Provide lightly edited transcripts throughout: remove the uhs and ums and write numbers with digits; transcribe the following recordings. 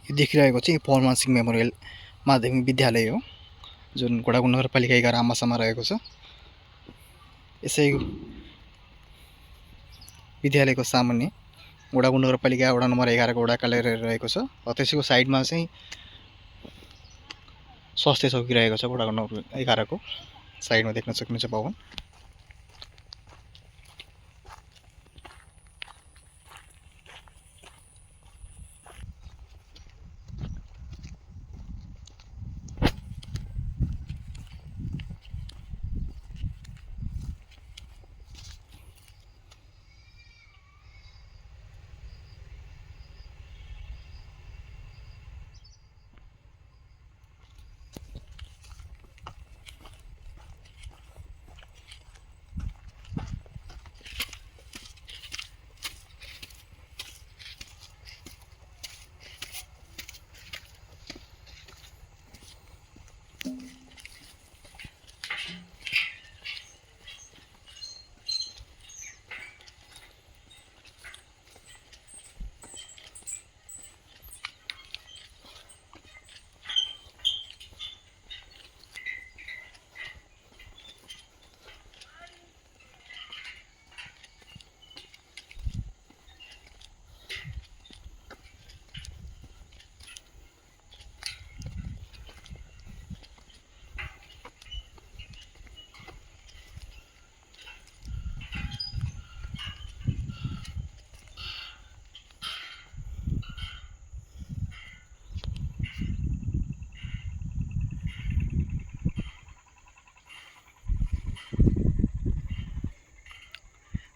यो देखिरहेको चाहिँ पवन सिंह मेमोरियल माध्यमिक विद्यालय हो, जुन घोडाकुण्ड नगरपालिका 11 आम्बासामा रहेको छ। यसै विद्यालयको सामुन्ने घोडाकुण्ड नगरपालिका वडा नम्बर 11 को वडा कार्यालय रहेको छ। त्यसैको साइडमा चाहिँ स्वास्थ्य चौकी रहेको छ। घोडाकुण्ड नम्बर 11 को साइडमा देख्न सक्नुहुन्छ भवन।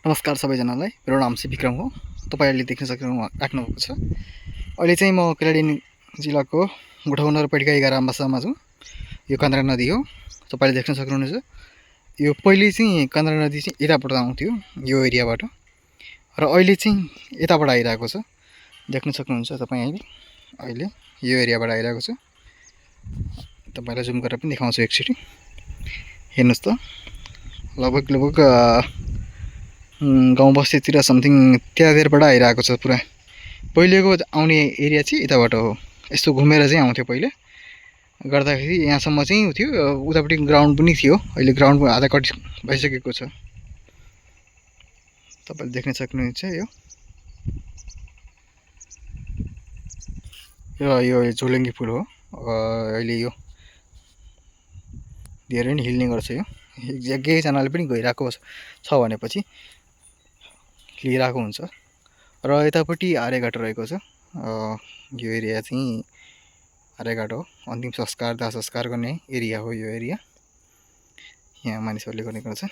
नमस्कार सबैजनालाई, मेरो नाम चाहिँ विक्रम हो। तपाईहरुले देख्न सक्नु भएको छ। अहिले चाहिँ म कैलाली जिल्लाको घोडाकुण्ड नगरपालिका 11 आम्बासामा छु। यो कान्द्रा नदी हो, तपाईले देख्न सक्नुहुन्छ। यो पहिले चाहिँ कान्द्रा नदी चाहिँ यताबाट आउँथ्यो, यो एरियाबाट, र अहिले चाहिँ यताबाट आइरहेको छ। देख्न सक्नुहुन्छ तपाईले, अहिले यो एरियाबाट आइरहेको छ। तपाईलाई जुम गरेर पनि देखाउँछु एकचोटी। हेर्नुस् त, लगभग गाउँ बस्तीतिर समथिङ त्यतातिरबाट आइरहेको छ। पुरा पहिलेको आउने एरिया चाहिँ यताबाट हो। यस्तो घुमेर चाहिँ आउँथ्यो पहिले, गर्दाखेरि यहाँसम्म चाहिँ थियो। उतापट्टि ग्राउन्ड पनि थियो, अहिले ग्राउन्ड आधा कट भइसकेको छ। तपाईले देख्न सक्नुहुन्छ। यो झोलुङ्गे फुल हो। अहिले यो धेरै नै हिल्ने गर्छ। यो एकजनाले पनि गइरहेको छ भनेपछि लिइरहेको हुन्छ। र यतापट्टि आर्यघाट रहेको छ। यो एरिया चाहिँ आर्यघाट हो। अन्तिम संस्कार दाह संस्कार गर्ने एरिया हो यो एरिया। यहाँ मानिसहरूले गर्ने गर्छ।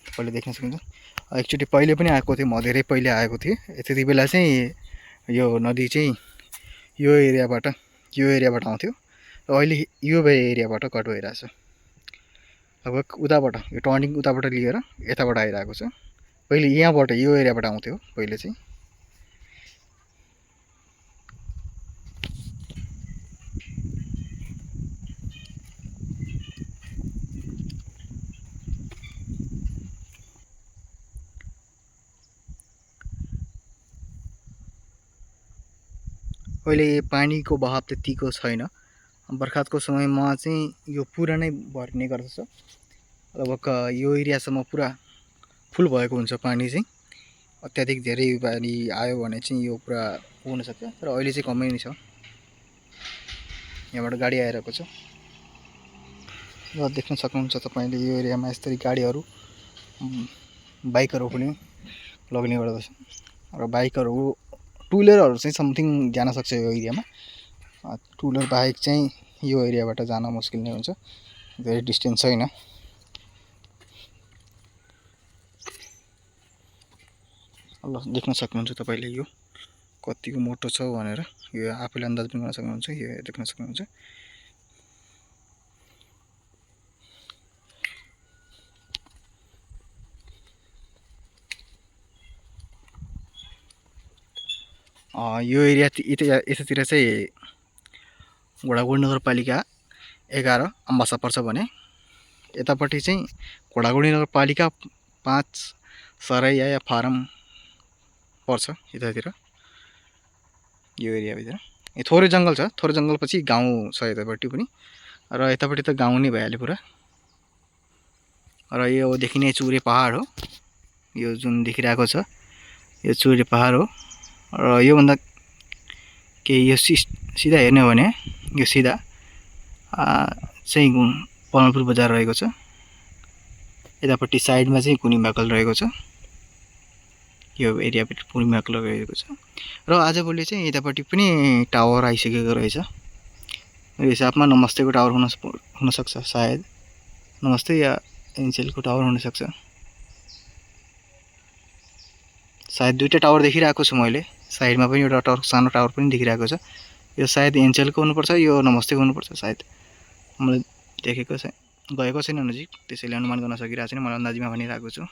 तपाईँले देख्न सक्नुहुन्छ। एकचोटि पहिले पनि आएको थियो, म धेरै पहिले आएको थिएँ। त्यति बेला चाहिँ यो नदी चाहिँ यो एरियाबाट आउँथ्यो, र अहिले यो एरियाबाट कट भइरहेछ। लगभग उताबाट यो टर्निङ उताबाट लिएर यताबाट आइरहेको छ। पहिले यहाँबाट यो एरियाबाट आउँथ्यो पहिले चाहिँ। अहिले पानीको बहाव त्यतिको छैन। बर्खातको समयमा चाहिँ यो पुरा नै भरिने गर्दछ। लगभग यो एरियासम्म पुरा फुल भएको हुन्छ पानी चाहिँ। अत्याधिक धेरै पानी आयो भने चाहिँ यो पुरा पुग्न सक्छ, तर अहिले चाहिँ कमै नै छ। यहाँबाट गाडी आइरहेको छ, र देख्न सक्नुहुन्छ तपाईले यो एरियामा यसरी गाडीहरू बाइकहरू पनि लग्ने गर्दछ। र बाइकहरू टु व्हिलरहरू चाहिँ समथिङ जान सक्छ यो एरियामा। टु व्हिलर बाइक चाहिँ यो एरियाबाट जान मुस्किल नै हुन्छ, धेरै डिस्टेन्स छैन। ल देख्न सक्नुहुन्छ तपाईले यो कतिको मोटो छ भनेर। यो आफैले अन्दाज पनि गर्न सक्नुहुन्छ। यो देख्न सक्नुहुन्छ। यो एरिया यतातिर चाहिँ घोडाकुण्ड नगरपालिका 11 आम्बासा पर्छ भने, यतापट्टि चाहिँ घोडाकुण्ड नगरपालिका 5 सराइया या फारम पर्छ यतातिर। यो एरियाभित्र यो थोरै जङ्गल छ, थोरै जङ्गलपछि गाउँ छ यतापट्टि पनि, र यतापट्टि त गाउँ नै भइहाल्यो पुरा। र यो देखिने चुरे पहाड हो, यो जुन देखिरहेको छ यो चुरे पहाड हो। र योभन्दा केही यो सिधा हेर्ने हो भने यो सिधा चाहिँ पलनपुर बजार रहेको छ। यतापट्टि साइडमा चाहिँ कुनी भाकल रहेको छ, यो एरियापट्टि कुनी भाकल रहेको छ। र आजभोलि चाहिँ यतापट्टि पनि टावर आइसकेको रहेछ। मेरो हिसाबमा नमस्तेको टावर हुनसक्छ सायद, नमस्ते या एनसेलको टावर हुनसक्छ सायद। दुईवटा टावर देखिरहेको छु मैले, साइडमा पनि एउटा टावर, सानो टावर पनि देखिरहेको छ। यो सायद एनसेलको हुनुपर्छ, यो नमस्तेको हुनुपर्छ सायद। मैले देखेको गएको छैन नजिक, त्यसैले अनुमान गर्न सकिरहेको छैन, मैले अन्दाजीमा भनिरहेको छु।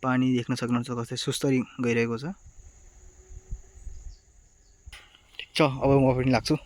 पानी देख्न सक्नुहुन्छ कस्तै सुस्तरी गइरहेको छ। ठिक छ, अब म पनि लाग्छु।